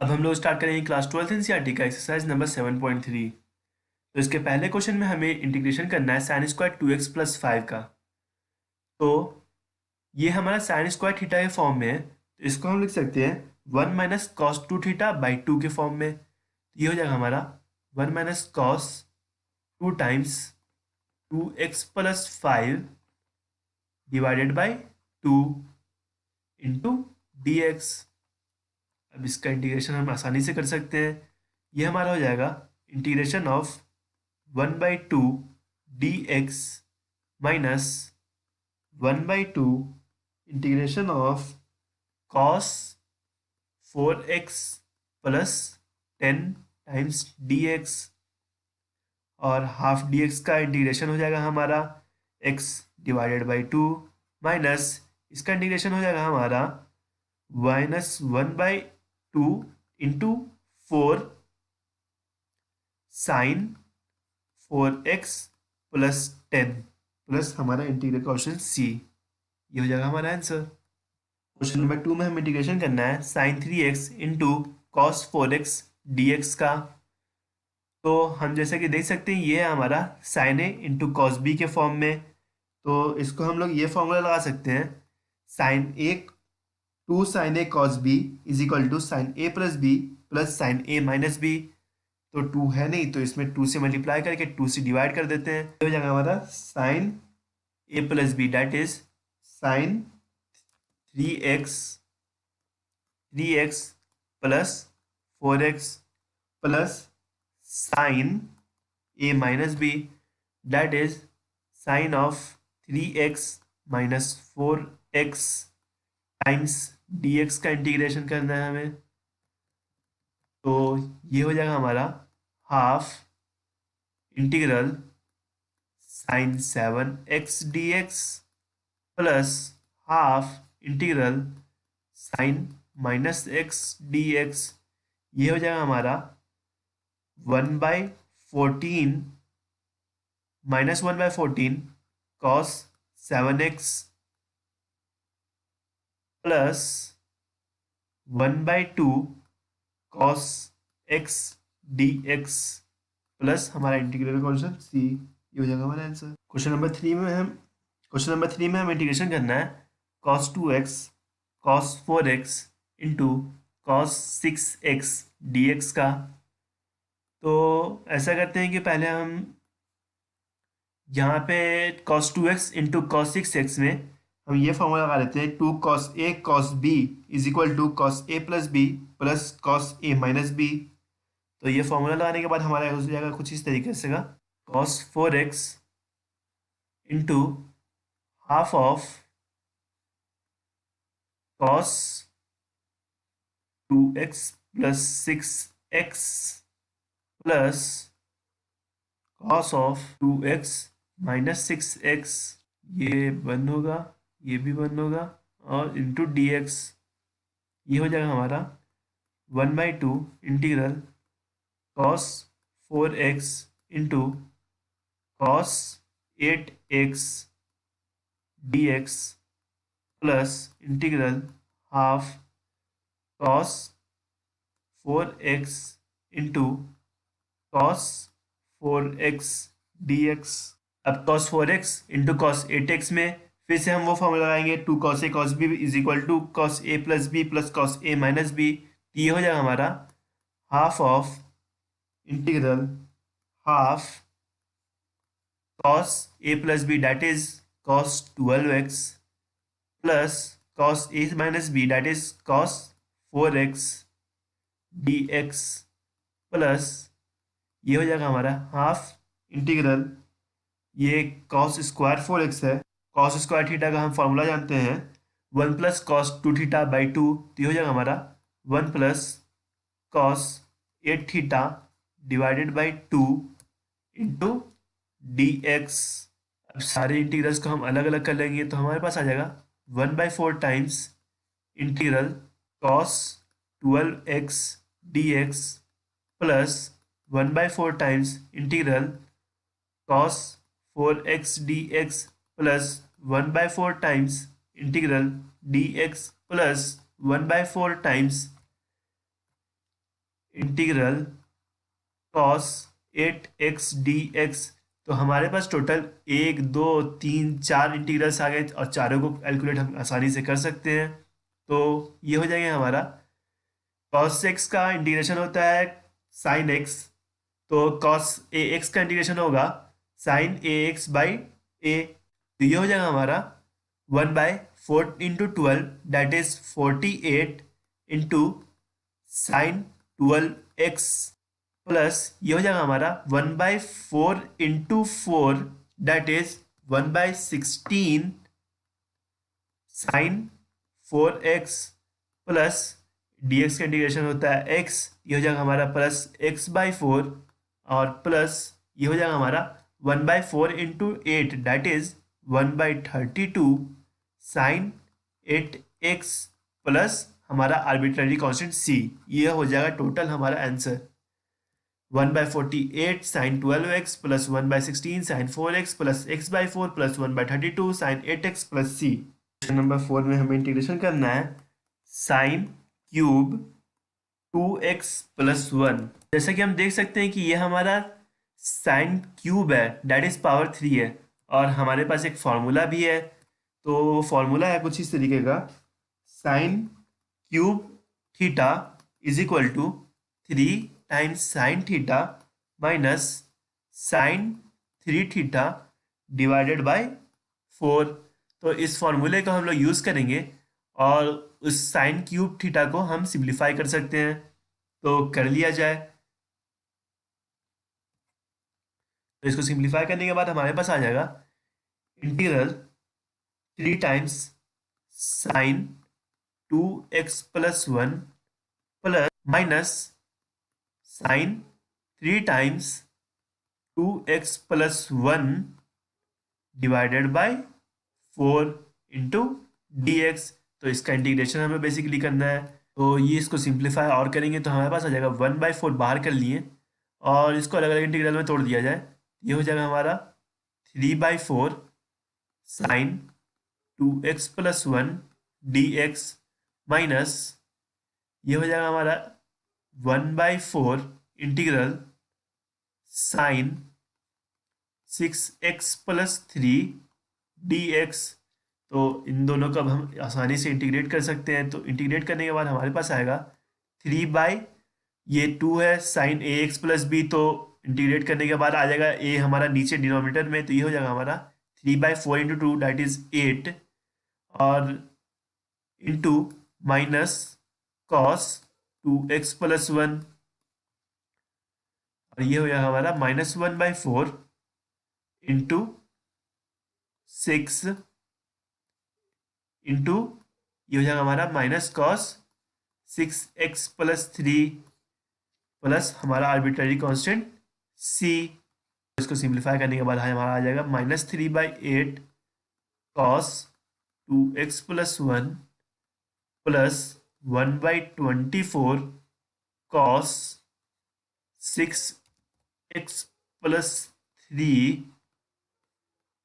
अब हम लोग स्टार्ट करेंगे क्लास 12th एनसीईआरटी का एक्सरसाइज नंबर 7.3। तो इसके पहले क्वेश्चन में हमें इंटीग्रेशन करना है साइन स्क्वायर 2x प्लस 5 का। तो ये हमारा साइन स्क्वायर थीटा के फॉर्म में है, तो इसको हम लिख सकते हैं 1 - cos 2 थीटा/2 के फॉर्म में। तो ये हो जाएगा हमारा 1 - cos 2 times 2x + 5 divided by 2 into D x. अब इसका इंटीग्रेशन हम आसानी से कर सकते हैं। ये हमारा हो जाएगा integration of 1/2 dx minus 1/2 integration of cos 4x plus 10 times dx, और हाफ dx का इंटीग्रेशन हो जाएगा हमारा x डिवाइडेड बाई 2 माइनस इसका इंटीग्रेशन हो जाएगा हमारा -1/2 into 4 sine 4x plus 10 plus हमारा इंटीग्रल का ऑप्शन सी। ये हो जाएगा हमारा आंसर। क्वेश्चन नंबर 2 में हमें इंटीग्रेशन करना है sign 3x into cos 4x dx का। तो हम जैसे कि देख सकते हैं ये है हमारा साइन ए इंटू कॉस बी के फॉर्म में। तो इसको हम लोग ये फॉर्मूला लगा सकते हैं, sine A 2 sine A cos B is equal to sine A plus B plus sine A minus B. तो 2 है नहीं, तो इसमें 2 से मल्टीप्लाई करके 2 से डिवाइड कर देते हैं। ये हो जाएगा हमारा sine A plus B that is sine 3x plus 4x plus sine A minus B that is sine of 3x minus 4x times dx का इंटीग्रेशन करना है हमें। तो ये हो जाएगा हमारा half integral sine 7x dx plus half integral sine -x dx। ये हो जाएगा हमारा 1/14 -1/14 cos 7x plus 1/2 cos x dx plus हमारा इंटीग्रल कॉन्स्टेंट सी। ये हो जाएगा हमारा आंसर। क्वेश्चन नंबर 3 में हम इंटीग्रेशन करना है cos 2x cos 4x into cos 6x dx का। तो ऐसा करते हैं कि पहले हम यहाँ पे cos 2x into cos 6x में हम ये फॉर्मूला लगा लेते हैं 2 cos a cos b is equal to cos a plus B plus cos a minus B. तो ये फॉर्मूला लगाने के बाद हमारा हो जाएगा कुछ इस तरीके से का cos 4x into half of cos 2x plus 6x plus cos of 2x minus 6x। ये बंद होगा, ये भी बंद होगा, और इंटू dx। ये हो जाएगा हमारा 1/2 integral cos 4x into cos 8x dx plus integral half cos 4x into cos 4x dx। अब cos 4x into cos 8x में फिर से हम वो फॉर्मूला लगाएंगे 2 cos a cos b is equal to cos a plus B plus cos a minus B. ये हो जाएगा हमारा half of integral half cos a plus B that is cos 12x plus cos a minus B that is cos 4x dx plus ये हो जाएगा हमारा half integral, ये cos square 4x है, cos स्क्वायर थीटा का हम formula जानते हैं 1 + cos 2 थीटा बाई 2। तो ये हो जाएगा हमारा 1 + cos 8 theta divided by 2 into dx। अब सारे इंटीग्रल्स को हम अलग अलग कर लेंगे तो हमारे पास आ जाएगा 1/4 times integral cos 12x dx plus 1/4 times integral cos 4x dx plus 1/4 times integral dx plus 1/4 times integral cos 8x dx। तो हमारे पास टोटल 1 2 3 4 इंटीग्रल्स आ गए और चारों को कैलकुलेट हम आसानी से कर सकते हैं। तो ये हो जाएगा हमारा कॉस एक्स का इंटीग्रेशन होता है साइन एक्स, तो कॉस ए एक्स का इंटीग्रेशन होगा sine A X by A. तो ये हो जाएगा हमारा 1/4 × 12 that is 48 into sine 12x plus ये हो जाएगा हमारा 1/4 × 4 that is 1/16 sine 4x plus dx का इंटीग्रेशन होता है x, ये हो जाएगा हमारा प्लस x/4 और प्लस ये हो जाएगा हमारा 1/4 × 8 that is 1/32 sine 8x plus हमारा आर्बिट्ररी कांस्टेंट c। ये हो जाएगा टोटल हमारा answer 1/48 sine 12x plus 1/16 sine 4x plus x/4 plus 1/32 sine 8x plus c। Question number 4 में हमें इंटीग्रेशन करना है साइन क्यूब 2x प्लस 1। जैसा कि हम देख सकते हैं कि ये हमारा साइन क्यूब है दैट इज पावर 3 है और हमारे पास एक फॉर्मूला भी है। तो फॉर्मूला है कुछ इस तरीके का, sine cube theta is equal to 3 times sine theta minus sine 3 theta divided by 4। तो इस फॉर्मूले को हम लोग यूज़ करेंगे और उस साइन क्यूब थीटा को हम सिंप्लीफाई कर सकते हैं। तो कर लिया जाए। तो इसको सिंप्लीफाई करने के बाद हमारे पास आ जाएगा integral 3 times sine 2x plus 1 plus minus sine 3 times 2x plus 1 divided by 4 into dx। तो इसका इंटीग्रेशन हमें बेसिकली करना है। तो ये इसको सिंप्लीफाई और करेंगे तो हमारे पास आ जाएगा 1/4 बाहर कर लिए और इसको अलग अलग इंटीग्रल में तोड़ दिया जाए। ये हो जाएगा हमारा 3/4 sign 2x plus 1 dx minus ये हो जाएगा हमारा 1/4 integral sign 6x plus 3 dx। तो इन दोनों को अब हम आसानी से इंटीग्रेट कर सकते हैं। तो इंटीग्रेट करने के बाद हमारे पास आएगा 3 ये 2 है sign A x plus B, तो इंटीग्रेट करने के बाद आ जाएगा ए हमारा नीचे डिनोमिनेटर में, तो ये हो जाएगा हमारा 3/4 × 2 दैट इज 8 और into minus cos 2x plus 1 और ये हो जाएगा हमारा -1/4 इंटू 6 इंटू ये हो जाएगा हमारा minus cos 6x plus 3 plus हमारा आर्बिट्ररी कांस्टेंट c। इसको सिंप्लीफाई करने के बाद हमारा आ जाएगा -3/8 cos 2x plus 1 plus 1/24 cos 6x plus 3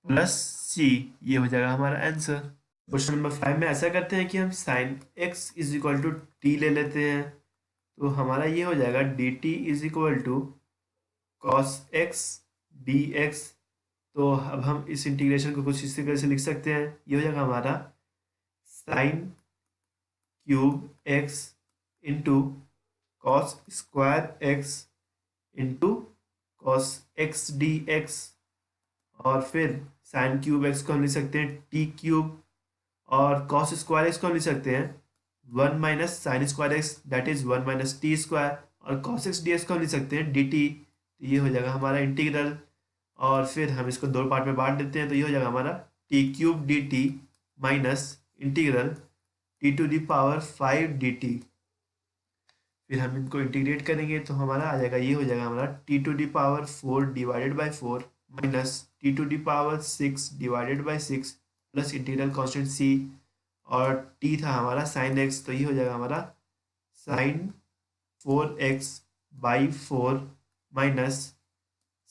plus c। ये हो जाएगा हमारा आंसर। क्वेश्चन नंबर 5 में ऐसा करते हैं कि हम sine x is equal to T ले लेते हैं। तो हमारा ये हो जाएगा D T is equal to cos x D x. तो अब हम इस इंटीग्रेशन को कुछ इस तरह से लिख सकते हैं। ये हो जाएगा हमारा sign cube x into cos square x into cos x D x और फिर साइन क्यूब एक्स को हम लिख सकते हैं टी क्यूब और कॉस स्क्वायर एक्स को हम लिख सकते हैं 1 minus sign square x that is 1 minus T square और कॉस एक्स डी एक्स को हम लिख सकते हैं डी टी। तो ये हो जाएगा हमारा इंटीग्रल और फिर हम इसको दो पार्ट में बांट देते हैं। तो ये हो जाएगा हमारा T cube D T minus integral T to the power 5 D T. फिर हम इनको इंटीग्रेट करेंगे तो हमारा आ जाएगा ये हो जाएगा हमारा T to the power 4 divided by 4 minus T to the power 6 divided by 6 plus integral constant c और t था हमारा साइन x। तो ये हो जाएगा हमारा sine 4x/4 minus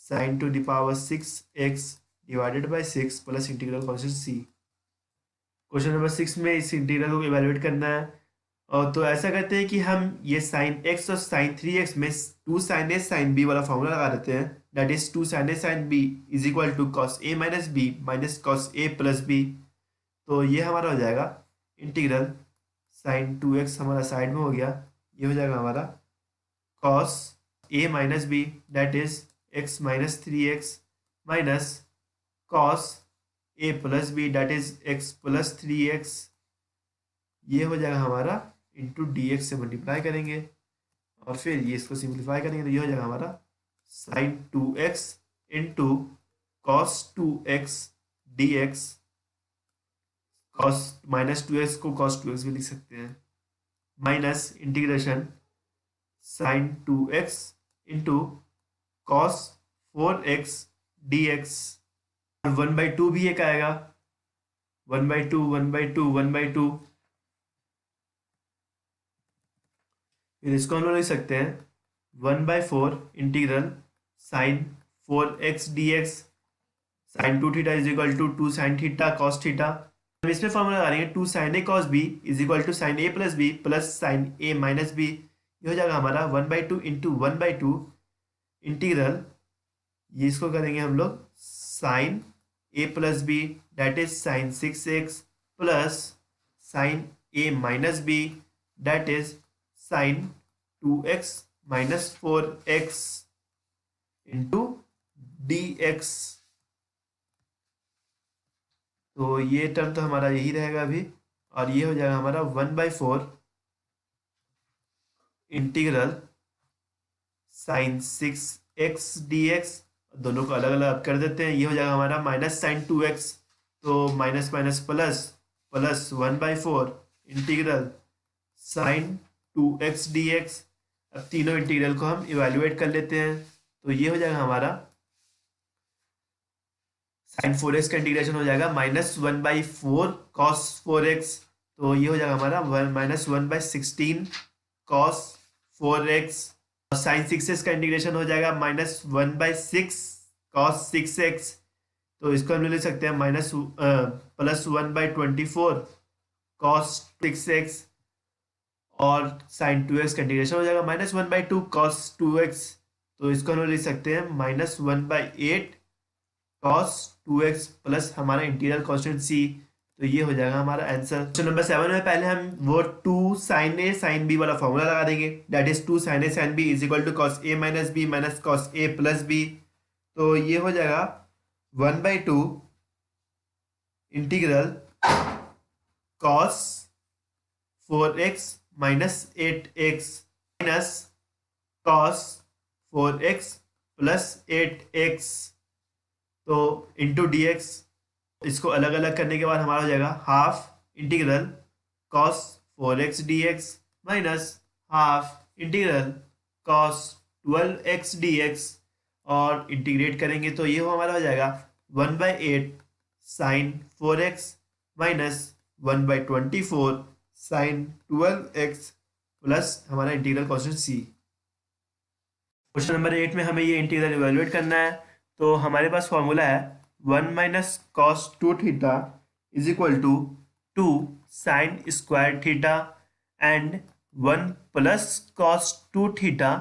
sine to the power 6x divided by 6 plus integral constant c। Question number 6 में इस इंटीग्रल को इवेलुएट करना है। और तो ऐसा करते हैं कि हम ये साइन एक्स और साइन 3x में two sine A sine B वाला फॉर्मूला लगा देते हैं। That is two sine A sine B is equal to cos A minus B minus cos A plus B. तो ये हमारा हो जाएगा इंटीग्रल साइन 2x हमारा साइड में हो गया, ये हो जाएगा हमारा cos A minus B that is x minus 3x minus cos A plus B that is X plus 3x। ये हो जाएगा हमारा इंटू डी एक्स से मल्टीप्लाई करेंगे और फिर ये इसको सिंप्लीफाई करेंगे तो ये हो जाएगा हमारा sine 2x into cos 2x D x. Cos minus 2x को कॉस 2x भी लिख सकते हैं, minus integration sine 2x into cos 4x D X. 1/2 भी एक आएगा, 1/2 1/2 1/2। फिर इसको हम लोग लिख सकते हैं 1/4 integral sine 4x D X sine 2 theta is equal to 2 sine theta cos theta. हम इसमें फॉर्मूला लगा देंगे 2 sine A cos B is equal to sine A plus B plus sine A minus B. ये हो जाएगा हमारा 1/2 into 1/2 integral, ये इसको करेंगे हम लोग sine A plus B that is sine 6x plus sine A minus B that is sine 2x minus 4x into D x. तो ये टर्म तो हमारा यही रहेगा अभी, और ये हो जाएगा हमारा 1/4 integral sign 6x D x. दोनों को अलग अलग कर देते हैं, ये हो जाएगा हमारा माइनस साइन 2x, तो minus minus plus plus 1/4 integral sine 2x D x. अब तीनों इंटीग्रल को हम इवेल्युएट कर लेते हैं, तो ये हो जाएगा हमारा साइन 4x का इंटीग्रेशन हो जाएगा -1/4 cos 4x, तो ये हो जाएगा हमारा -1/16 cos 4x। साइन 6x का इंटीग्रेशन हो जाएगा -1/6 cos 6x, तो इसको हम लिख सकते हैं +1/24 cos 6x। और साइन 2x का इंटीग्रेशन हो जाएगा -1/2 cos 2x, तो इसको हम लिख सकते हैं -1/8 cos 2x प्लस हमारा इंटीग्रल कांस्टेंट c। तो ये हो जाएगा हमारा आंसर। क्वेश्चन नंबर 7 में पहले हम वो 2 साइन ए साइन बी वाला फॉर्मूला लगा देंगे। That is 2 sine A sine B is equal to cos A minus B minus cos A plus B. तो ये हो जाएगा 1/2 integral cos 4x minus 8x minus cos 4x plus 8x, तो into D x. इसको अलग अलग करने के बाद हमारा हो जाएगा half integral cos 4x D x minus half integral cos 12x d x, और इंटीग्रेट करेंगे तो ये हमारा हो जाएगा 1/8 sine 4x minus 1/24 sine 12x plus हमारा integral constant c। Question number 8 में हमें ये इंटीग्रल इवेल्युएट करना है। तो हमारे पास फॉर्मूला है 1 minus cos 2 theta is equal to 2 sine square theta and 1 plus cos 2 theta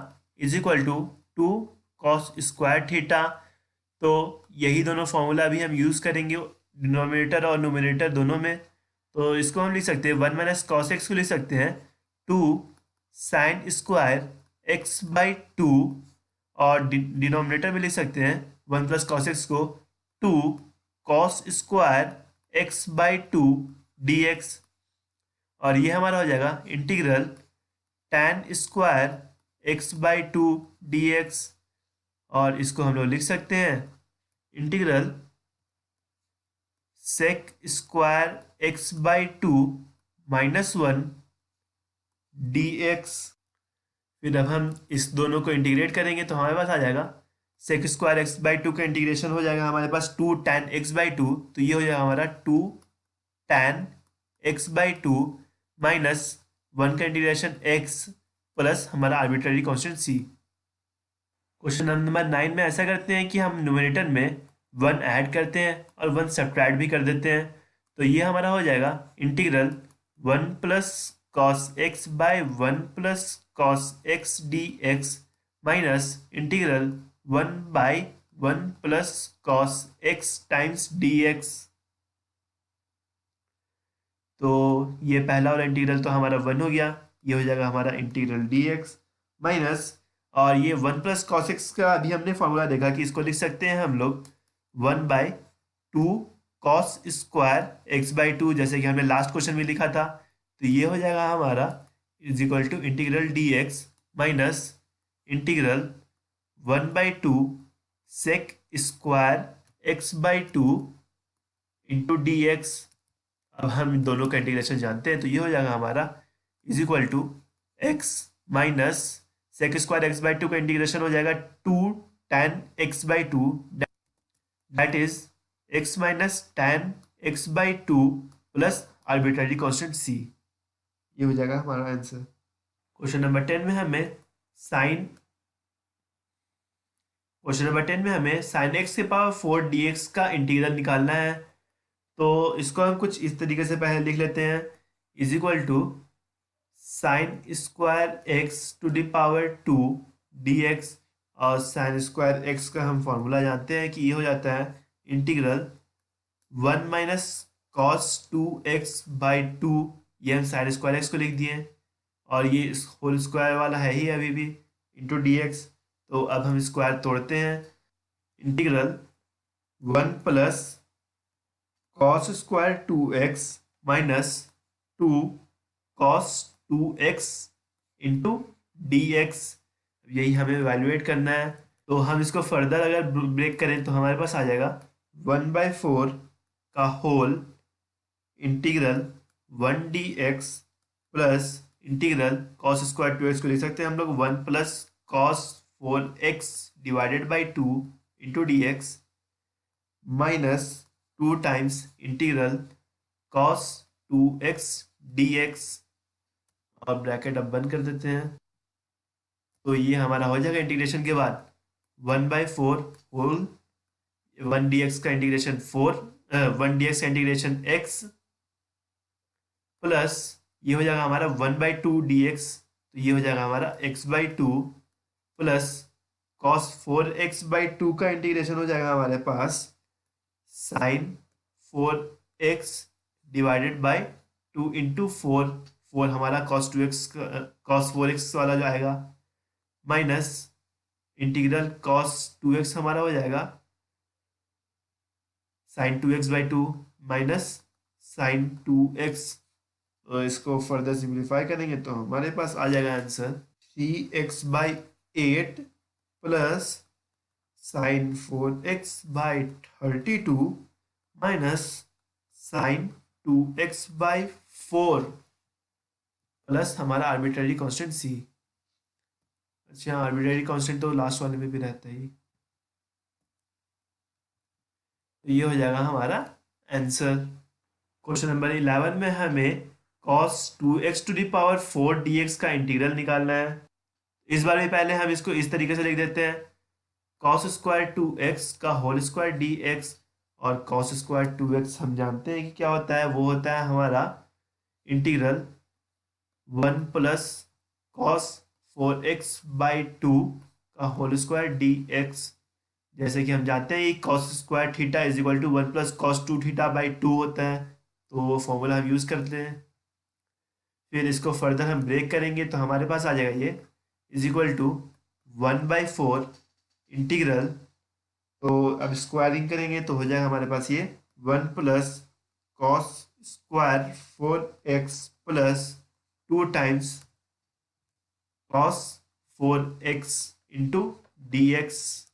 is equal to 2 cos square theta. तो यही दोनों फॉर्मूला अभी हम यूज़ करेंगे डिनोमिनेटर और न्यूमरेटर दोनों में। तो इसको हम लिख सकते हैं 1 माइनस कॉस एक्स को लिख सकते हैं 2 साइन स्क्वायर x/2, और डिनोमिनेटर में लिख सकते हैं 1 प्लस कॉस एक्स को 2 cos square x/2 D x. और ये हमारा हो जाएगा integral tan square x/2 D x, और इसको हम लोग लिख सकते हैं integral sec square x/2 -1 D X. फिर अब हम इस दोनों को इंटीग्रेट करेंगे तो हमारे पास आ जाएगा सेक स्क्वायर x/2 का इंटीग्रेशन हो जाएगा हमारे पास 2 tan x/2, तो ये हो जाएगा हमारा 2 tan x/2 माइनस 1 का इंटीग्रेशन x प्लस हमारा arbitrary constant c। Question number 9 में ऐसा करते हैं कि हम न्यूमरेटर में 1 ऐड करते हैं और 1 सब्ट्रैक्ट भी कर देते हैं। तो ये हमारा हो जाएगा integral 1 plus cos x by 1 plus cos x D x minus integral 1/1 plus cos X times D x. तो ये पहला वाला इंटीग्रल तो हमारा 1 हो गया, ये हो जाएगा हमारा इंटीग्रल डी एक्स माइनस, और ये 1 प्लस कॉस एक्स का अभी हमने फॉर्मूला देखा कि इसको लिख सकते हैं हम लोग 1/2 cos square x by to, जैसे कि हमने लास्ट क्वेश्चन में लिखा था। तो ये हो जाएगा हमारा is equal to integral D x minus integral 1/2 sec square x by two into D x. अब हम इन दोनों का इंटीग्रेशन जानते हैं, तो ये हो जाएगा हमारा is equal to x minus sec square x by two का इंटीग्रेशन हो जाएगा 2 tan x/2, that is x minus tan x/2 plus arbitrary constant c. ये हो जाएगा हमारा आंसर। क्वेश्चन नंबर 10 में हमें साइन एक्स के पावर 4 dx का इंटीग्रल निकालना है। तो इसको हम कुछ इस तरीके से पहले लिख लेते हैं, is equal to sine square X to the power 2 dx, और साइन स्क्वायर एक्स का हम फॉर्मूला जानते हैं कि ये हो जाता है इंटीग्रल 1 माइनस कॉस 2x/2, ये हम साइन स्क्वायर एक्स को लिख दिए, और ये होल स्क्वायर वाला है ही अभी भी, इंटू डी एक्स। तो अब हम स्क्वायर तोड़ते हैं, integral 1 plus cos square 2x minus 2 cos 2x into D x, यही हमें वैल्यूएट करना है। तो हम इसको फर्दर अगर ब्रेक करें तो हमारे पास आ जाएगा 1/4 का whole integral 1 dx plus integral cos square 2x को लिख सकते हैं हम लोग 1 plus cos 4x divided by 2 into D x minus 2 times integral cos 2x dx, और ब्रैकेट अब बंद कर देते हैं। तो ये हमारा हो जाएगा इंटीग्रेशन के बाद 1/4 होल 1 dx का इंटीग्रेशन 1 dx का इंटीग्रेशन x प्लस ये हो जाएगा हमारा 1/2 dx, तो ये हो जाएगा हमारा x/2 प्लस cos 4x/2 का इंटीग्रेशन हो जाएगा हमारे पास sine 4x divided by 2 into 4 हमारा cos 4x वाला जो आएगा माइनस इंटीग्रल cos 2x हमारा हो जाएगा sign 2x/2 minus sine 2x। तो इसको फर्दर सिंप्लीफाई करेंगे तो हमारे पास आ जाएगा answer 3x/8 plus sine 4x/32 minus sine 2x/4 plus हमारा आर्बिट्ररी कांस्टेंट सी। अच्छा, आर्बिट्ररी कांस्टेंट तो लास्ट वाले में भी रहता है। तो ये हो जाएगा हमारा आंसर। क्वेश्चन नंबर 11 में हमें cos 2x to the power 4 dx का इंटीग्रल निकालना है। इस बार भी पहले हम इसको इस तरीके से लिख देते हैं, cos स्क्वायर 2x का होल स्क्वायर dx, और cos स्क्वायर 2x हम जानते हैं कि क्या होता है, वो होता है हमारा इंटीग्रल 1 प्लस cos 4x/2 का होल स्क्वायर dx। जैसे कि हम जानते हैं कि cos square theta is equal to 1 plus cos 2 theta होता है, तो वो फॉर्मूला हम यूज़ करते हैं। फिर इसको फर्दर हम ब्रेक करेंगे तो हमारे पास आ जाएगा ये इज इक्वल टू 1/4 इंटीग्रल, तो अब स्क्वायरिंग करेंगे तो हो जाएगा हमारे पास ये 1 plus cos square 4x plus 2 times cos 4x into D x.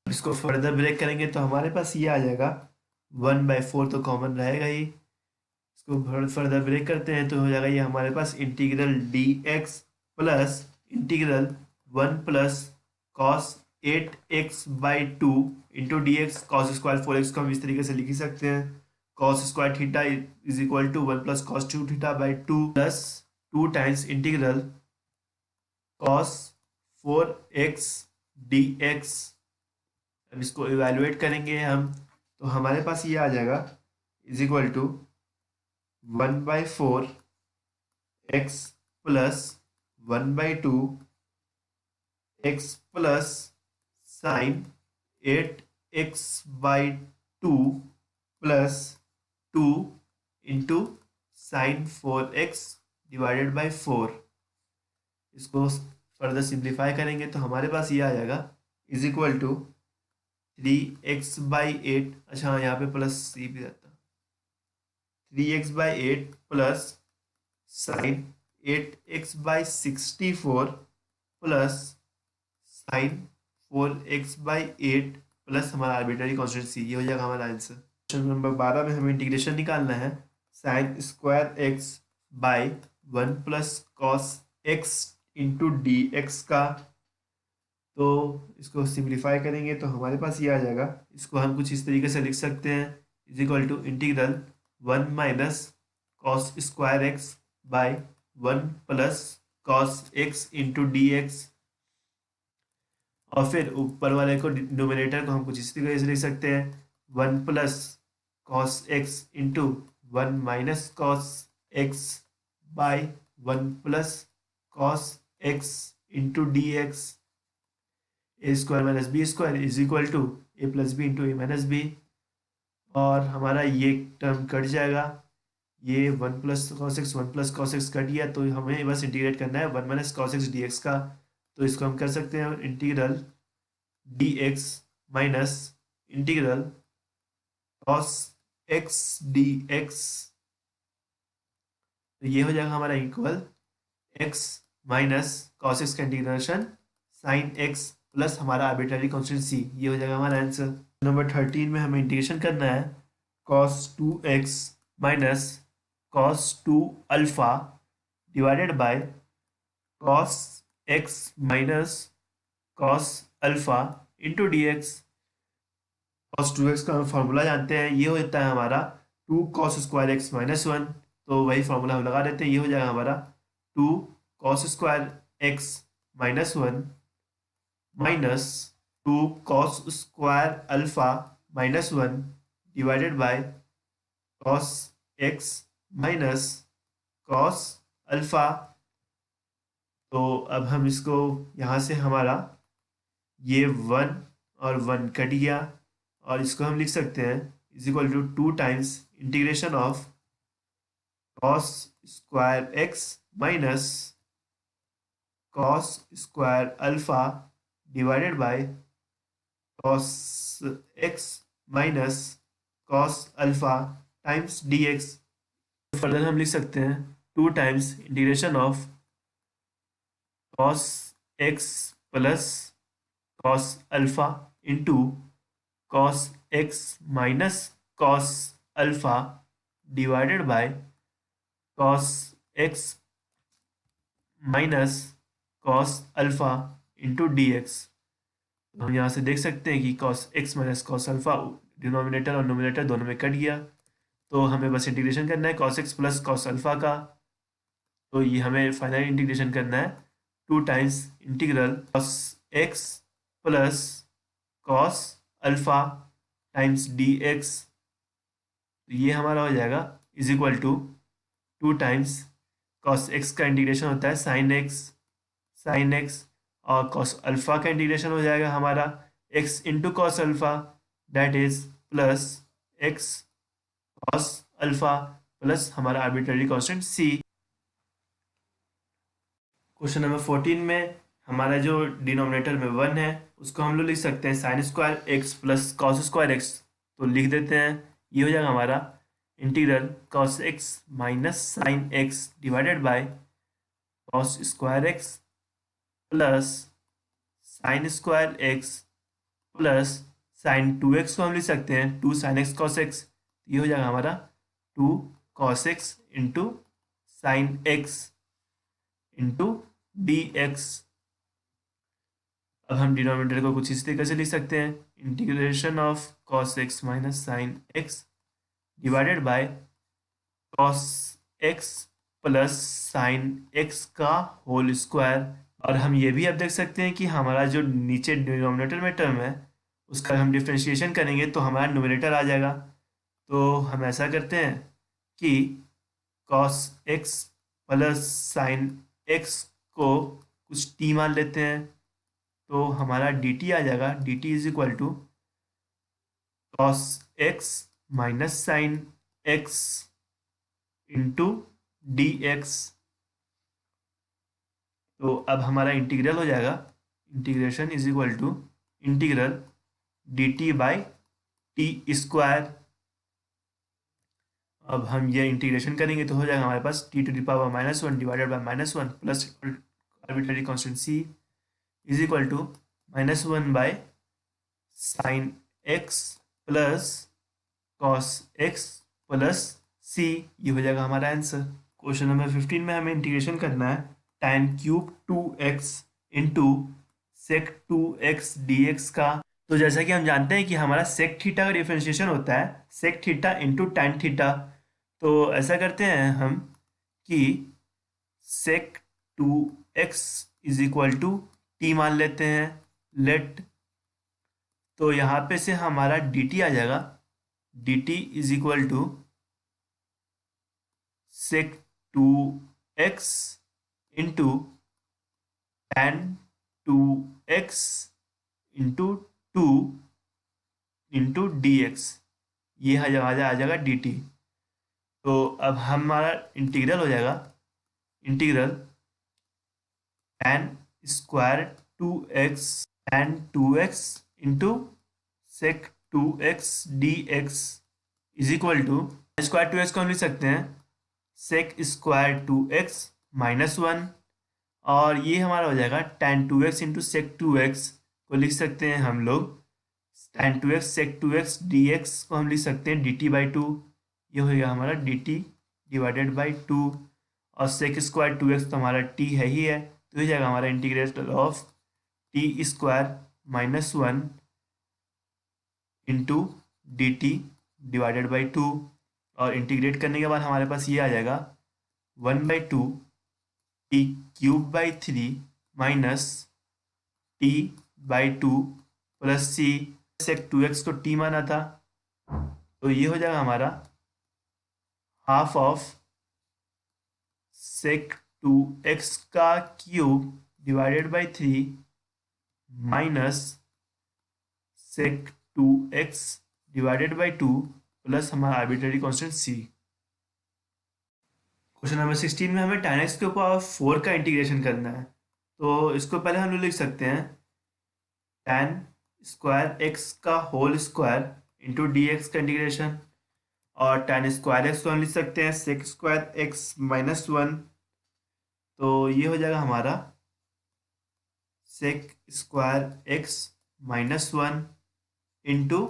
इसको फर्दर ब्रेक करेंगे तो हमारे पास ये आ जाएगा 1/4, तो कॉमन रहेगा ही। इसको फर्दर ब्रेक करते हैं तो हो जाएगा ये हमारे पास integral D x plus integral 1 plus cos 8x/2 into D x. Cos square 4x को हम इस तरीके से लिख ही सकते हैं, cos square theta is equal to 1 plus cos 2 theta plus 2 times integral cos 4x dx। अब इसको इवेलुएट करेंगे हम तो हमारे पास ये आ जाएगा is equal to 1/4 X plus 1/2 X plus sine 8x/2 plus 2 into sine 4x divided by 4। इसको फर्दर सिंप्लीफाई करेंगे तो हमारे पास ये आ जाएगा इज इक्वल टू 3x/8। अच्छा हाँ, यहाँ पे प्लस सी भी रहता, 3x/8 plus sign 8x/64 plus sign 4x/8 plus हमारा आर्बिट्ररी कॉन्स्टेंट सी। ये हो जाएगा हमारा आंसर। क्वेश्चन नंबर 12 में हमें इंटीग्रेशन निकालना है sign square x by 1 plus cos x into D x का। तो इसको सिंप्लीफाई करेंगे तो हमारे पास ये आ जाएगा। इसको हम कुछ इस तरीके से लिख सकते हैं is equal to integral 1 minus cos square x by 1 plus cos x into D x. और फिर ऊपर वाले को डिनोमिनेटर को हम कुछ इस तरीके से लिख सकते हैं 1 plus cos x into 1 minus cos x by 1 plus cos x into D x. A square minus b square is equal to a plus b into a minus b. और हमारा ये टर्म कट जाएगा, ये 1 plus cos x 1 plus cos x cut गया, तो हमें बस integrate करना है 1 minus cos x D x का। तो इसको हम कर सकते हैं integral D x minus integral cos x D x. तो ये हो जाएगा हमारा equal x minus cos x का इंटीग्रेशन साइन एक्स प्लस हमारा आर्बिट्ररी कांस्टेंट सी। ये हो जाएगा हमारा आंसर। नंबर 13 में हमें इंटीग्रेशन करना है cos 2x minus cos 2 alpha divided by cos x minus cos alpha into D x. cos 2x का हम फॉर्मूला जानते हैं, ये होता है हमारा 2 cos स्क्वायर एक्स माइनस 1। तो वही फॉर्मूला हम लगा देते हैं, ये हो जाएगा हमारा 2 cos square x minus 1 minus 2 cos square alpha minus 1 divided by cos x minus cos alpha. तो अब हम इसको यहाँ से हमारा ये 1 और 1 कट गया, और इसको हम लिख सकते हैं is equal to 2 times integration of cos square x minus cos square alpha divided by cos x minus cos alpha times D x. Further हम लिख सकते हैं 2 times integration of cos x plus cos alpha into cos x minus cos alpha divided by cos x minus cos alpha into D x. हम यहाँ से देख सकते हैं कि cos x minus cos alpha denominator और नोमिनेटर दोनों में कट गया, तो हमें बस इंटीग्रेशन करना है cos x plus cos alpha का। तो ये हमें फाइनल इंटीग्रेशन करना है 2 times integral cos x plus cos alpha times D x. तो ये हमारा हो जाएगा is equal to 2 times cos x का इंटीग्रेशन होता है साइन एक्स, और cos अल्फा का इंटीग्रेशन हो जाएगा हमारा x into cos alpha, that is plus x cos alpha plus हमारा arbitrary constant c। Question number 14 में हमारा जो डिनोमिनेटर में 1 है उसको हम लोग लिख सकते हैं sign square x plus cos square x. तो लिख देते हैं, ये हो जाएगा हमारा integral cos x minus sine x divided by cos square x plus sign square x plus sign 2x को हम लिख सकते हैं 2 साइन एक्स कॉस एक्स। ये हो जाएगा हमारा 2 cos x into sine x into D x. अब हम डिनोमिनेटर को कुछ इस तरीके से लिख सकते हैं integration of cos x minus sine x divided by cos x plus sine x का होल स्क्वायर। और हम ये भी अब देख सकते हैं कि हमारा जो नीचे डिनोमिनेटर में टर्म है उसका हम डिफ्रेंशिएशन करेंगे तो हमारा न्यूमरेटर आ जाएगा। तो हम ऐसा करते हैं कि cos x plus sine x को कुछ टी मान लेते हैं, तो हमारा डी टी आ जाएगा। D T is equal to cos x minus sine x into D x. तो अब हमारा इंटीग्रल हो जाएगा, integration is equal to integral d t by t square. अब हम ये इंटीग्रेशन करेंगे तो हो जाएगा हमारे पास t to the power -1 divided by -1 plus arbitrary constant c is equal to -1 by sine x plus cos x plus c. ये हो जाएगा हमारा आंसर। क्वेश्चन नंबर 15 में हमें इंटीग्रेशन करना है tan cube 2x into sec 2x dx का। तो जैसा कि हम जानते हैं कि हमारा सेक थीटा का डिफरेंशिएशन होता है sec theta into tan theta. तो ऐसा करते हैं हम कि sec 2x is equal to t मान लेते हैं, लेट। तो यहाँ पे से हमारा dt आ जाएगा, dt is equal to sec 2x into tan 2x into 2 into D x. ये आ जाएगा डी टी। तो अब हमारा इंटीग्रल हो जाएगा integral tan square 2x tan 2x into sec 2x D x is equal to square 2x को हम लिख सकते हैं सेक स्क्वायर 2x -1, और ये हमारा हो जाएगा tan 2x into sec 2x को लिख सकते हैं हम लोग टैन 2x सेक 2x dx को हम लिख सकते हैं dt बाई 2। ये हो गया हमारा dt डिवाइडेड बाई 2, और सेक स्क्वायर 2x तो हमारा t है ही है, तो हो जाएगा हमारा integration of t square -1 into d t divided by 2। और इंटीग्रेट करने के बाद हमारे पास ये आ जाएगा 1/2 t cube by 3 minus t by 2 plus c. Sec 2x को t माना था, तो ये हो जाएगा हमारा हाफ ऑफ सेक 2x का cube divided by 3 minus sec 2x divided by 2 plus हमारा arbitrary constant c। Question number 16 में हमें tan x के पावर 4 का इंटीग्रेशन करना है। तो इसको पहले हम लोग लिख सकते हैं tan स्क्वायर x का whole square into D x का इंटीग्रेशन, और tan स्क्वायर x को हम लिख सकते हैं सेक स्क्वायर x -1। तो ये हो जाएगा हमारा sec square x -1 into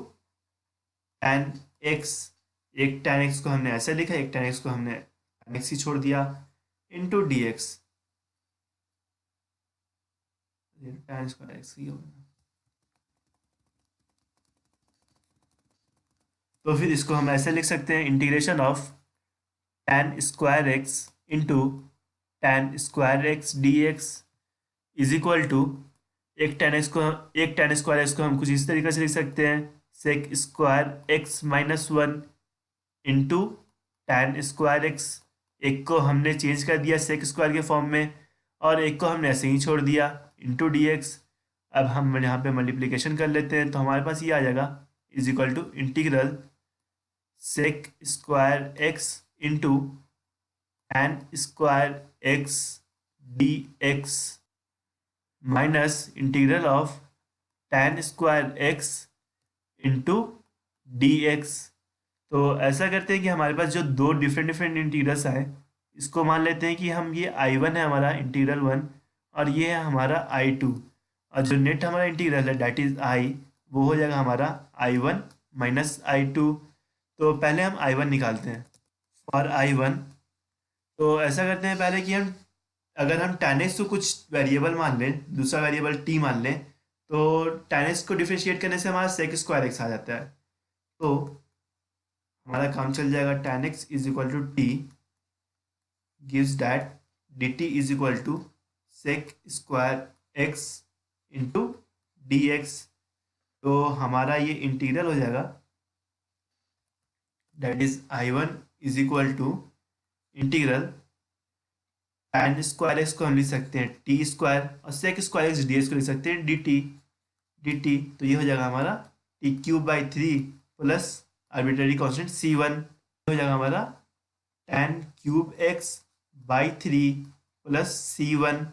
tan x। एक tan x को हमने ऐसे लिखा, एक tan x को हमने x ही छोड़ दिया, into D x. tan square x ही होगा। तो फिर इसको हम ऐसे लिख सकते हैं integration of tan square x into tan square x d x is equal to एक tan स्क्वायर x को हम कुछ इस तरीके से लिख सकते हैं sec square x -1 into tan square x। एक को हमने चेंज कर दिया सेक स्क्वायर के फॉर्म में, और एक को हमने ऐसे ही छोड़ दिया इंटू डी एक्स। अब हम यहाँ पे मल्टीप्लिकेशन कर लेते हैं, तो हमारे पास ये आ जाएगा is equal to integral sec square x into tan square x d x minus integral of tan square x into D x. तो ऐसा करते हैं कि हमारे पास जो दो डिफरेंट इंटीग्रल्स आए, इसको मान लेते हैं कि हम ये I1 है हमारा इंटीग्रल 1, और ये है हमारा I2, और जो नेट हमारा इंटीग्रल है डैट इज I, वो हो जाएगा हमारा I1 माइनस I2। तो पहले हम I1 निकालते हैं। फॉर I1 तो ऐसा करते हैं पहले कि हम अगर हम tan x को कुछ वेरिएबल मान लें, दूसरा वेरिएबल t मान लें, तो tan x को डिफरेंशिएट करने से हमारा सेक स्क्वायर x आ जाता है। तो हमारा काम चल जाएगा tan x is equal to t gives that dt is equal to sec square x into D x. तो हमारा ये इंटीग्रल हो जाएगा that is I1 is equal to integral tan square x को हम लिख सकते हैं टी स्क्वायर, और sec square x D x को लिख सकते हैं डी टी डी टी। तो ये हो जाएगा हमारा T cube by three plus arbitrary constant c one, हो जाएगा हमारा tan cube x by three plus c one.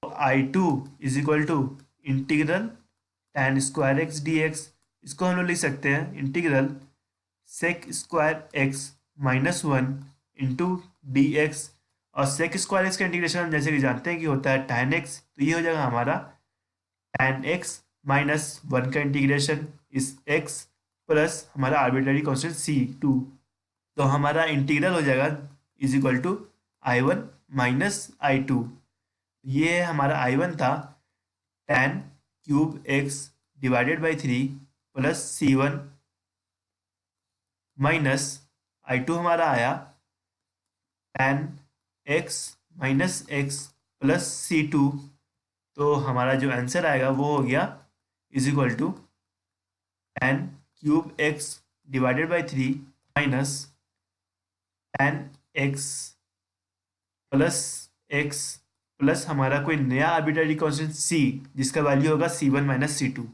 I two is equal to integral tan square x D x, इसको हम लोग लिख सकते हैं integral sec square x minus one into D x. और सेक स्क्वायर एक्स का integration हम जैसे कि जानते हैं कि होता है tan एक्स, तो ये हो जाएगा हमारा tan एक्स माइनस वन का इंटीग्रेशन इस एक्स प्लस हमारा आर्बिट्ररी कॉन्स्टेंट सी टू। तो हमारा इंटीग्रल हो जाएगा is equal to I one minus I two. ये हमारा आई वन था tan cube x divided by three plus c one minus I two हमारा आया tan x minus x plus c two. तो हमारा जो आंसर आएगा वो हो गया is equal to tan cube x divided by three minus tan x plus x plus हमारा कोई नया आर्बिट्ररी कांस्टेंट सी, जिसका वैल्यू होगा सी वन माइनस सी टू।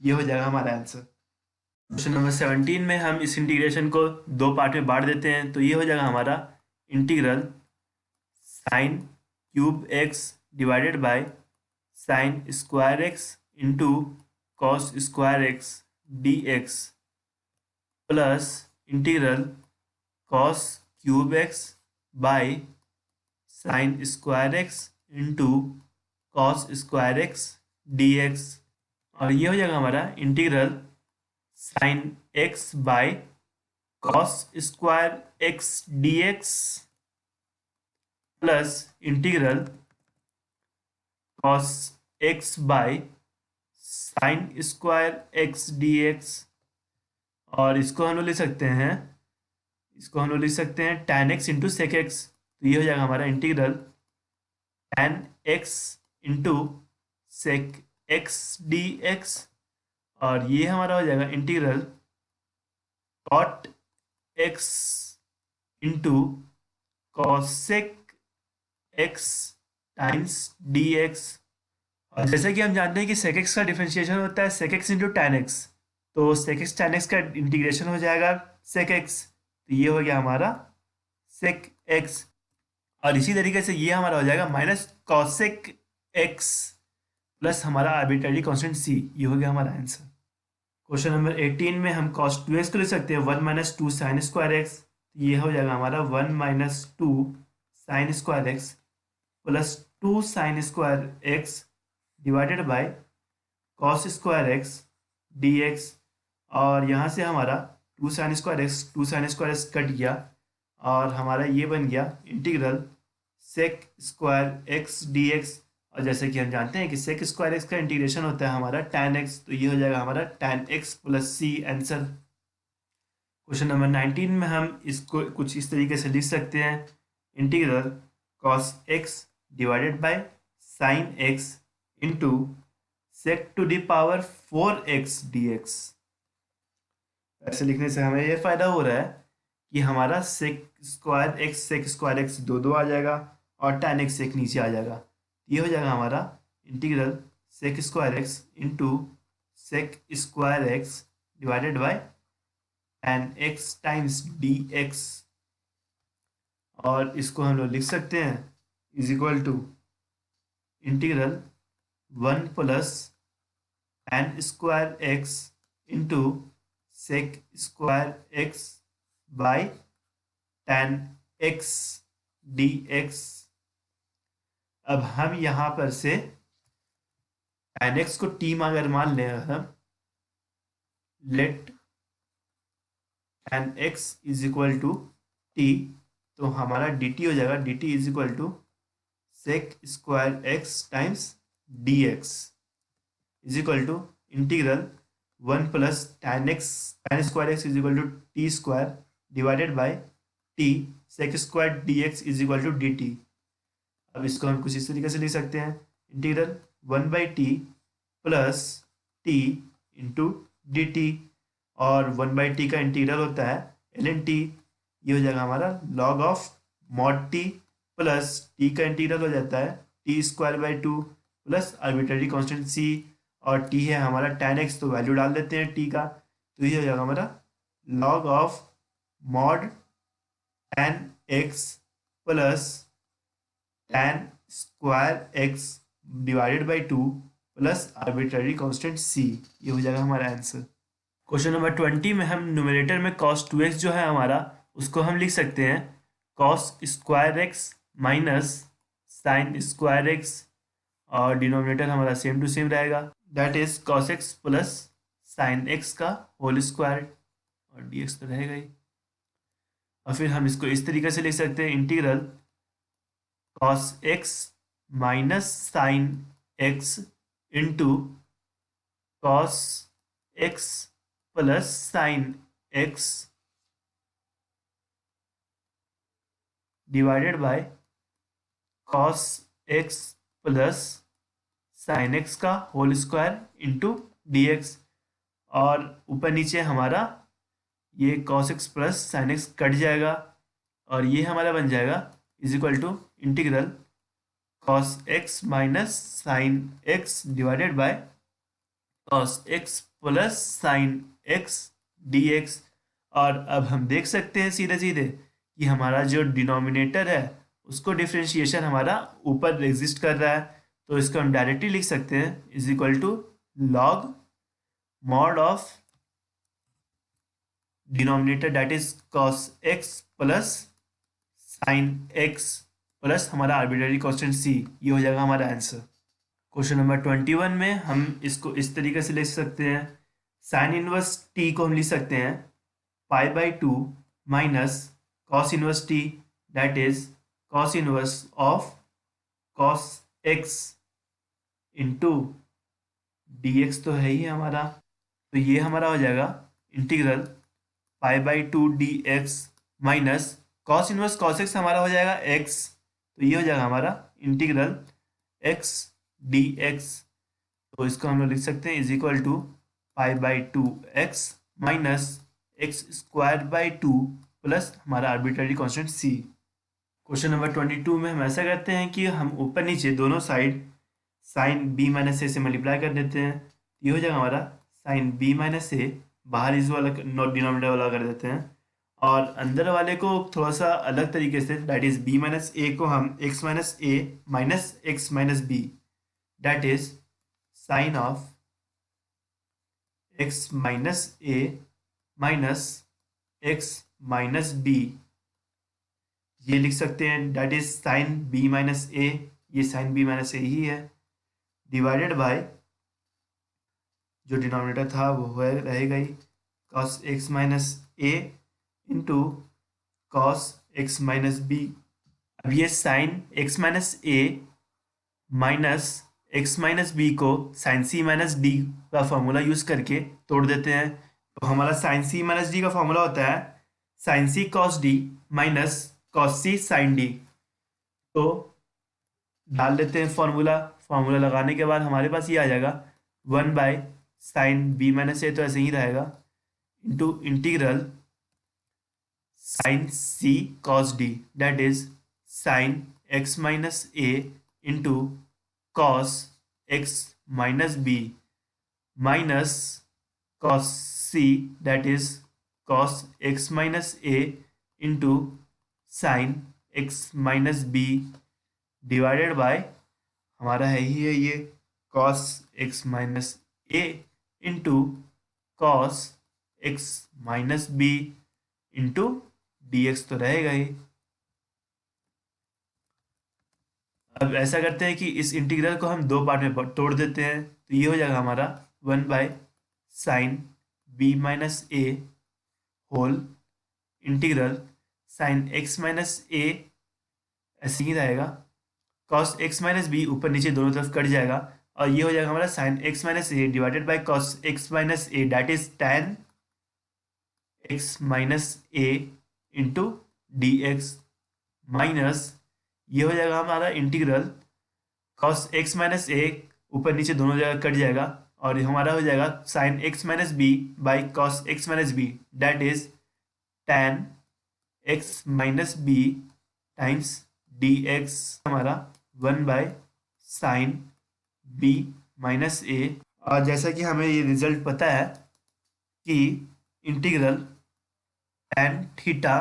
ये हो जाएगा हमारा आंसर। क्वेश्चन नंबर 17 में हम इस इंटीग्रेशन को दो पार्ट में बांट देते हैं। तो ये हो जाएगा हमारा integral sine cube x divided by sine square x into cos square x D x plus integral cos cube x by sine square x into cos square x D x. और ये हो जाएगा हमारा integral sine x by cos square x D x plus integral cos x by sine square x D x. और इसको हम लोग लिख सकते हैं, tan x into sec x. तो ये हो जाएगा हमारा integral tan x into sec x D x. और ये हमारा हो जाएगा integral cot x into cosec x times D x. और जैसे कि हम जानते हैं कि सेक एक्स का डिफरेंशिएशन होता है sec x into tan x, तो सेक एक्स टैन एक्स का इंटीग्रेशन हो जाएगा सेक एक्स। तो ये हो गया हमारा सेक एक्स। और इसी तरीके से ये हमारा हो जाएगा माइनस कॉसेक एक्स प्लस हमारा आर्बिट्ररी कांस्टेंट सी। ये हो गया हमारा आंसर। क्वेश्चन नंबर 18 में हम कॉस टू एक्स को लिख सकते हैं one minus two sine square x. ये हो जाएगा हमारा one minus two sine square x plus two sine square x divided by cos square x D x. और यहाँ से हमारा two sine square x cut गया और हमारा ये बन गया integral sec square x D x. और जैसे कि हम जानते हैं कि सेक स्क्वायर एक्स का इंटीग्रेशन होता है हमारा tan एक्स, तो ये हो जाएगा हमारा tan x plus c answer. Question number 19 में हम इसको कुछ इस तरीके से लिख सकते हैं integral cos x divided by sine x into sec to the power four x D x. ऐसे लिखने से हमें यह फायदा हो रहा है कि हमारा सेक स्क्वायर एक्स दो दो आ जाएगा और tan एक्स एक नीचे आ जाएगा। ये हो जाएगा हमारा integral sec square x into sec square x divided by tan x times D x. और इसको हम लोग लिख सकते हैं is equal to integral one plus tan square x into sec square x by tan x D x. अब हम यहाँ पर से tan एक्स को t अगर मान लें हम, let tan x is equal to t, तो हमारा dt हो जाएगा dt is equal to sec square x times D x is equal to integral one plus tan square x is equal to t square divided by t sec square d x is equal to d t. अब इसको हम कुछ इस तरीके से लिख सकते हैं integral one by t plus t into d t. और वन बाई टी का इंटीग्रल होता है एल एन टी। ये हो जाएगा हमारा log of mod t plus t का इंटीग्रल हो जाता है t square by two plus arbitrary constant c, और टी है हमारा tan x, तो वैल्यू डाल देते हैं टी का, तो ये हो जाएगा हमारा log of mod tan x plus tan square x divided by two plus arbitrary constant c. ये हो जाएगा हमारा आंसर। क्वेश्चन नंबर 20 में हम न्यूमरेटर में cos 2x जो है हमारा, उसको हम लिख सकते हैं cos square x minus sine square x, और डिनोमिनेटर हमारा सेम टू सेम रहेगा, that is cos x plus sine x का होल स्क्वायर, और dx तो रहेगा ही। और फिर हम इसको इस तरीके से लिख सकते हैं integral cos x minus sine x into cos x plus sine x divided by cos x plus sine x का होल स्क्वायर इंटू dx, और ऊपर नीचे हमारा ये cos x plus sine x cut जाएगा, और ये हमारा बन जाएगा is equal to integral cos x minus sine x divided by cos x plus sine x dx। और अब हम देख सकते हैं सीधे सीधे कि हमारा जो डिनोमिनेटर है उसको डिफ्रेंशिएशन हमारा ऊपर एग्जिस्ट कर रहा है, तो इसको हम डायरेक्टली लिख सकते हैं is equal to log mod of denominator that is cos x plus sine x plus हमारा आर्बिट्ररी कांस्टेंट c। ये हो जाएगा हमारा आंसर। क्वेश्चन नंबर 21 में हम इसको इस तरीके से लिख सकते हैं, साइन इनवर्स t को हम लिख सकते हैं पाई by to minus cos inverse t that is cos inverse of cos x into dx, तो है ही हमारा, तो ये हमारा हो जाएगा integral pi by to D x minus cos inverse cos x हमारा हो जाएगा x, तो ये हो जाएगा हमारा इंटीग्रल x डी एक्स, तो इसको हम लोग लिख सकते हैं is equal to pi by two x minus x square by two plus हमारा arbitrary constant c। Question number 22 में हम ऐसा करते हैं कि हम ऊपर नीचे दोनों साइड साइन b माइनस ए से मल्टीप्लाई कर देते हैं, ये हो जाएगा हमारा साइन b माइनस ए, बाहर इस वाला नॉट डिनोमिनेटर वाला कर देते हैं, और अंदर वाले को थोड़ा सा अलग तरीके से that is b minus a को हम x minus a minus x minus B that is sine of x minus a minus x minus B, ये लिख सकते हैं that is sine b minus a, ये साइन b माइनस ए ही है, divided by जो डिनोमिनेटर था वो रहेगा ही cos x minus a into cos x minus b. अब ये sine x minus a minus x minus B को साइन सी माइनस डी का फॉर्मूला यूज करके तोड़ देते हैं, तो हमारा साइन सी माइनस डी का फॉर्मूला होता है sign c cos D minus cos सी साइन डी, तो डाल देते हैं फॉर्मूला लगाने के बाद हमारे पास ये आ जाएगा 1 by sine b minus a, तो ऐसे ही रहेगा into integral sine c cos d that is sine x minus a into cos x minus B minus cos c that is cos x minus a into sine x minus b divided by हमारा है ही है ये cos x minus a into cos x minus b into dx, तो रहेगा ही। अब ऐसा करते हैं कि इस इंटीग्रल को हम दो पार्ट में तोड़ देते हैं, तो ये हो जाएगा हमारा 1 by sine b minus a whole integral sine x minus a, ऐसे ही रहेगा कॉस x माइनस बी ऊपर नीचे दोनों तरफ कट जाएगा, और ये हो जाएगा हमारा sine x minus a divided by cos x minus a that is tan x minus a into D x minus ये हो जाएगा हमारा integral cos x minus a ऊपर नीचे दोनों जगह कट जाएगा, और हमारा हो जाएगा sine x minus b by cos x minus B that is tan x minus b times D x हमारा 1/sin b माइनस ए। और जैसा कि हमें ये रिजल्ट पता है कि integral tan theta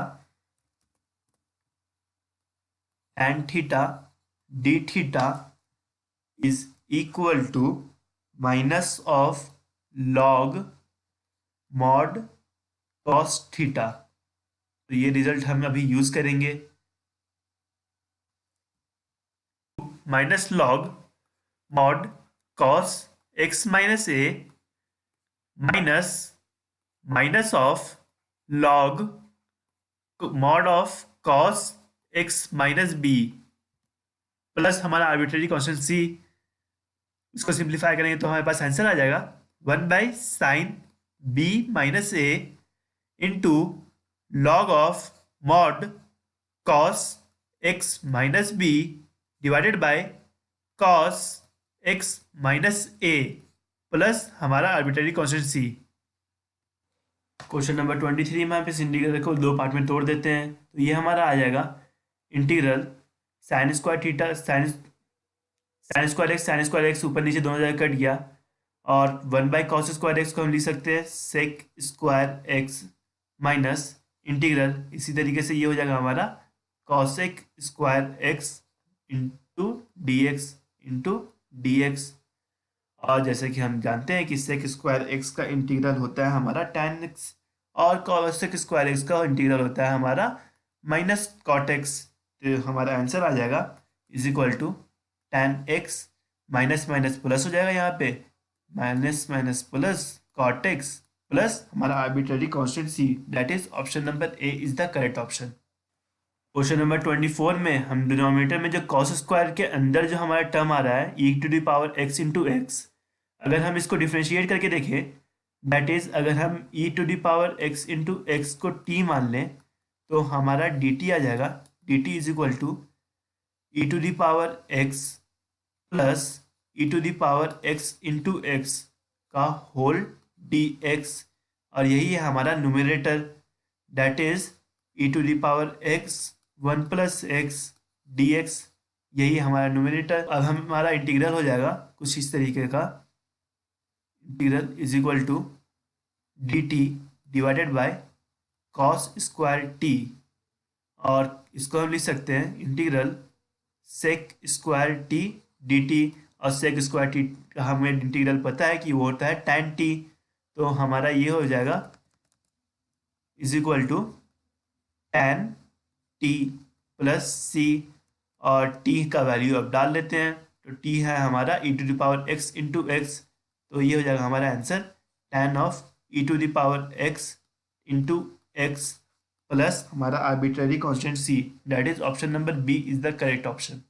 d theta is equal to minus of log mod cos theta. तो ये रिजल्ट हम अभी यूज करेंगे। Minus log mod cos x minus a minus minus of log mod of cos x minus b plus हमारा arbitrary constant c. इसको simplify करेंगे तो हमारे पास आंसर आ जाएगा 1/sin b minus a into log of mod cos x minus b divided by cos x minus a plus हमारा arbitrary constant c. Question number 23 में हम इस इंटीग्रल को दो पार्ट में तोड़ देते हैं। तो ये हमारा आ जाएगा integral sign square theta sine sign square x ऊपर नीचे दोनों जगह कट गया और 1/cos स्क्वायर एक्स को हम लिख सकते हैं sec square x minus integral इसी तरीके से ये हो जाएगा हमारा cosec square x into D x. और जैसे कि हम जानते हैं कि सेक स्क्वायर एक्स का इंटीग्रल होता है हमारा tan एक्स और कॉसेक स्क्वायर एक्स का इंटीग्रल होता है हमारा माइनस कॉट एक्स। तो हमारा आंसर आ जाएगा is equal to tan x minus minus plus हो जाएगा यहाँ पे minus minus plus cot x plus हमारा arbitrary constant c that is option number A is the correct option. Question number 24 में हम डिनोमिनेटर में जो कॉस स्क्वायर के अंदर जो हमारा टर्म आ रहा है e to the power x into x, अगर हम इसको डिफ्रेंशिएट करके देखें दैट इज अगर हम e to the power x into x को टी मान लें तो हमारा डी टी आ जाएगा। D T is equal to e to the power x plus e to the power x into x का होल डी एक्स और यही है हमारा numerator that is e to the power x 1 plus x D x, यही हमारा numerator. अब हमारा integral हो जाएगा कुछ इस तरीके का integral is equal to d t divided by cos square t और इसको हम लिख सकते हैं integral sec square t d t और सेक स्क्वायर टी का हमें इंटीग्रल पता है कि वो होता है tan टी। तो हमारा ये हो जाएगा is equal to tan t plus c और टी का वैल्यू अब डाल लेते हैं तो टी है हमारा e to the power x into x. तो ये हो जाएगा हमारा answer tan of e to the power x into x plus हमारा arbitrary constant c that is option number B is the correct option.